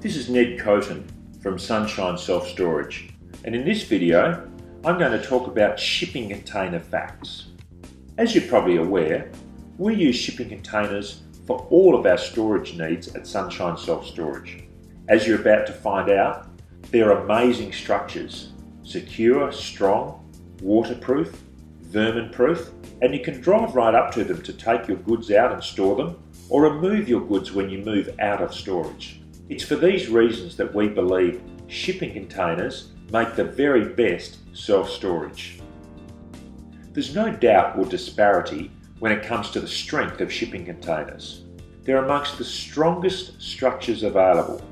This is Ned Coton from Sunshine Self-Storage, and in this video I'm going to talk about shipping container facts. As you're probably aware, we use shipping containers for all of our storage needs at Sunshine Self-Storage. As you're about to find out, they're amazing structures, secure, strong, waterproof, vermin-proof, and you can drive right up to them to take your goods out and store them, or remove your goods when you move out of storage. It's for these reasons that we believe shipping containers make the very best self-storage. There's no doubt or disparity when it comes to the strength of shipping containers. They're amongst the strongest structures available,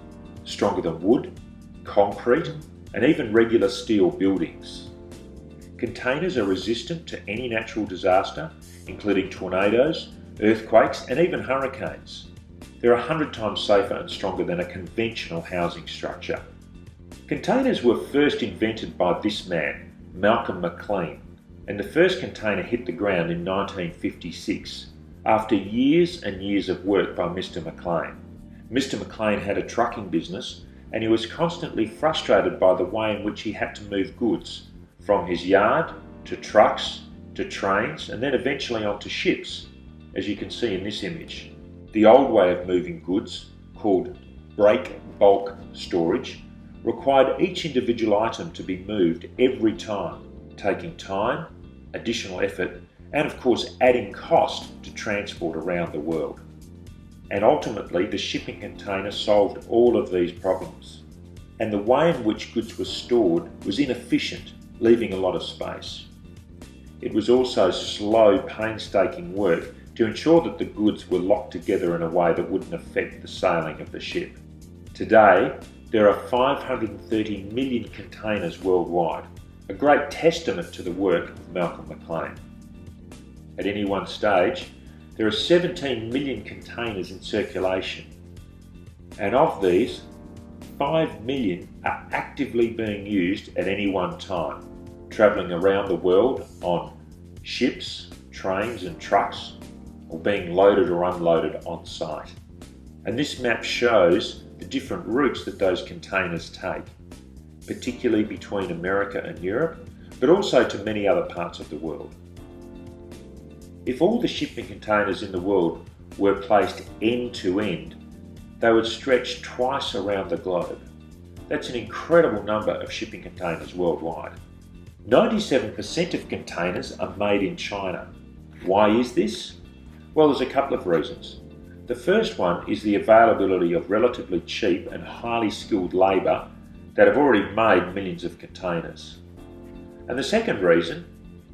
stronger than wood, concrete, and even regular steel buildings. Containers are resistant to any natural disaster, including tornadoes, earthquakes, and even hurricanes. They're 100 times safer and stronger than a conventional housing structure. Containers were first invented by this man, Malcolm McLean, and the first container hit the ground in 1956, after years and years of work by Mr. McLean. Mr. McLean had a trucking business, and he was constantly frustrated by the way in which he had to move goods from his yard to trucks to trains and then eventually onto ships, as you can see in this image. The old way of moving goods, called break bulk storage, required each individual item to be moved every time, taking time, additional effort, and of course adding cost to transport around the world. And ultimately the shipping container solved all of these problems. And the way in which goods were stored was inefficient, leaving a lot of space. It was also slow, painstaking work to ensure that the goods were locked together in a way that wouldn't affect the sailing of the ship. Today, there are 530 million containers worldwide, a great testament to the work of Malcolm McLean. At any one stage, there are 17 million containers in circulation, and of these, 5 million are actively being used at any one time, travelling around the world on ships, trains and trucks, or being loaded or unloaded on site. And this map shows the different routes that those containers take, particularly between America and Europe, but also to many other parts of the world. If all the shipping containers in the world were placed end to end, they would stretch twice around the globe. That's an incredible number of shipping containers worldwide. 97% of containers are made in China. Why is this? Well, there's a couple of reasons. The first one is the availability of relatively cheap and highly skilled labour that have already made millions of containers. And the second reason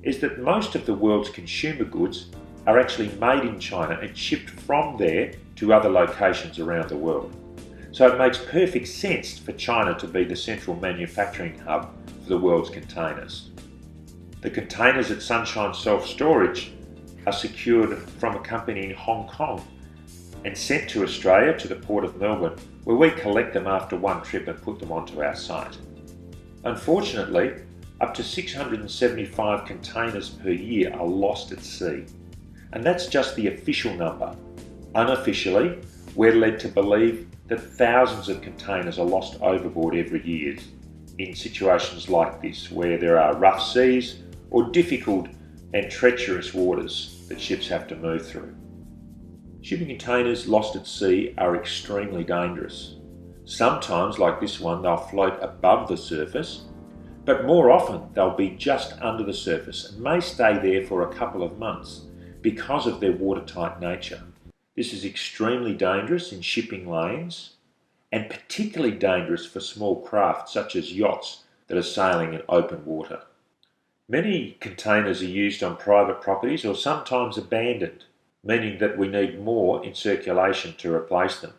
is that most of the world's consumer goods are actually made in China and shipped from there to other locations around the world. So it makes perfect sense for China to be the central manufacturing hub for the world's containers. The containers at Sunshine Self-Storage are secured from a company in Hong Kong and sent to Australia to the Port of Melbourne, where we collect them after one trip and put them onto our site. Unfortunately, up to 675 containers per year are lost at sea, and that's just the official number. Unofficially, we're led to believe that thousands of containers are lost overboard every year in situations like this, where there are rough seas or difficult and treacherous waters that ships have to move through. Shipping containers lost at sea are extremely dangerous. Sometimes, like this one, they'll float above the surface, but more often they'll be just under the surface and may stay there for a couple of months because of their watertight nature. This is extremely dangerous in shipping lanes and particularly dangerous for small craft such as yachts that are sailing in open water. Many containers are used on private properties or sometimes abandoned, meaning that we need more in circulation to replace them.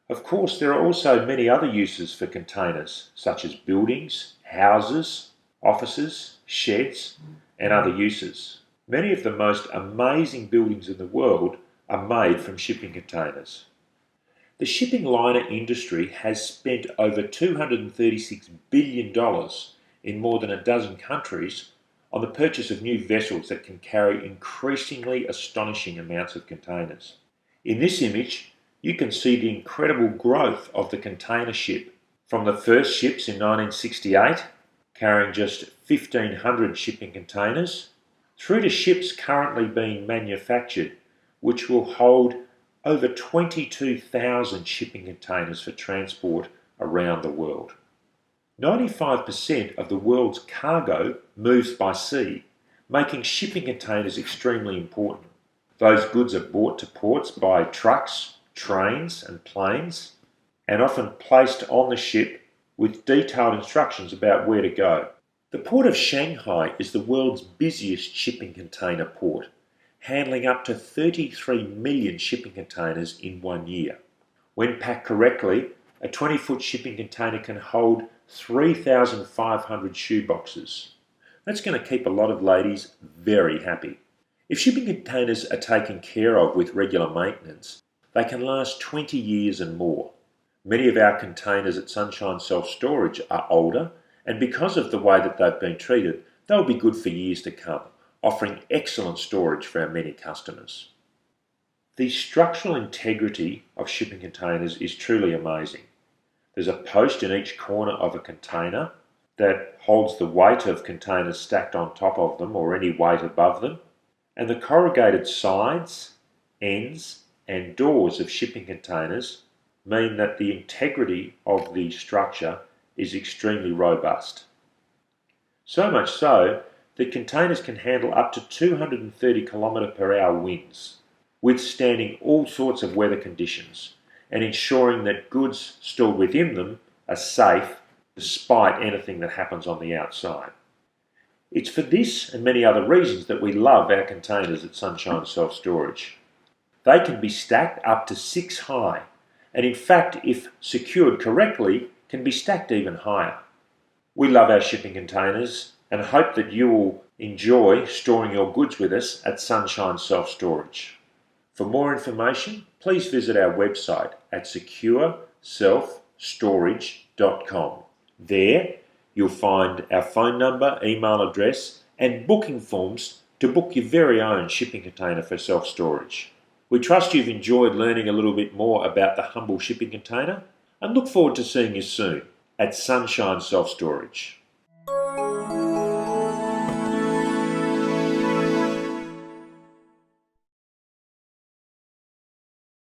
Of course, there are also many other uses for containers, such as buildings, houses, offices, sheds, and other uses. Many of the most amazing buildings in the world are made from shipping containers. The shipping liner industry has spent over $236 billion in more than a dozen countries on the purchase of new vessels that can carry increasingly astonishing amounts of containers. In this image, you can see the incredible growth of the container ship, from the first ships in 1968, carrying just 1,500 shipping containers, through to ships currently being manufactured, which will hold over 22,000 shipping containers for transport around the world. 95% of the world's cargo moves by sea, making shipping containers extremely important. Those goods are brought to ports by trucks, trains and planes, and often placed on the ship with detailed instructions about where to go. The port of Shanghai is the world's busiest shipping container port, handling up to 33 million shipping containers in 1 year. When packed correctly, a 20-foot shipping container can hold 3,500 shoe boxes. That's going to keep a lot of ladies very happy. If shipping containers are taken care of with regular maintenance, they can last 20 years and more. Many of our containers at Sunshine Self-Storage are older, and because of the way that they've been treated, they'll be good for years to come, offering excellent storage for our many customers. The structural integrity of shipping containers is truly amazing. There's a post in each corner of a container that holds the weight of containers stacked on top of them or any weight above them, and the corrugated sides, ends and doors of shipping containers mean that the integrity of the structure is extremely robust. So much so that containers can handle up to 230 km/h winds, withstanding all sorts of weather conditions and ensuring that goods stored within them are safe despite anything that happens on the outside. It's for this and many other reasons that we love our containers at Sunshine Self-Storage. They can be stacked up to 6 high, and in fact, if secured correctly, can be stacked even higher. We love our shipping containers and hope that you will enjoy storing your goods with us at Sunshine Self-Storage. For more information, please visit our website at secureselfstorage.com. There, you'll find our phone number, email address, and booking forms to book your very own shipping container for self-storage. We trust you've enjoyed learning a little bit more about the humble shipping container and look forward to seeing you soon at Sunshine Self-Storage.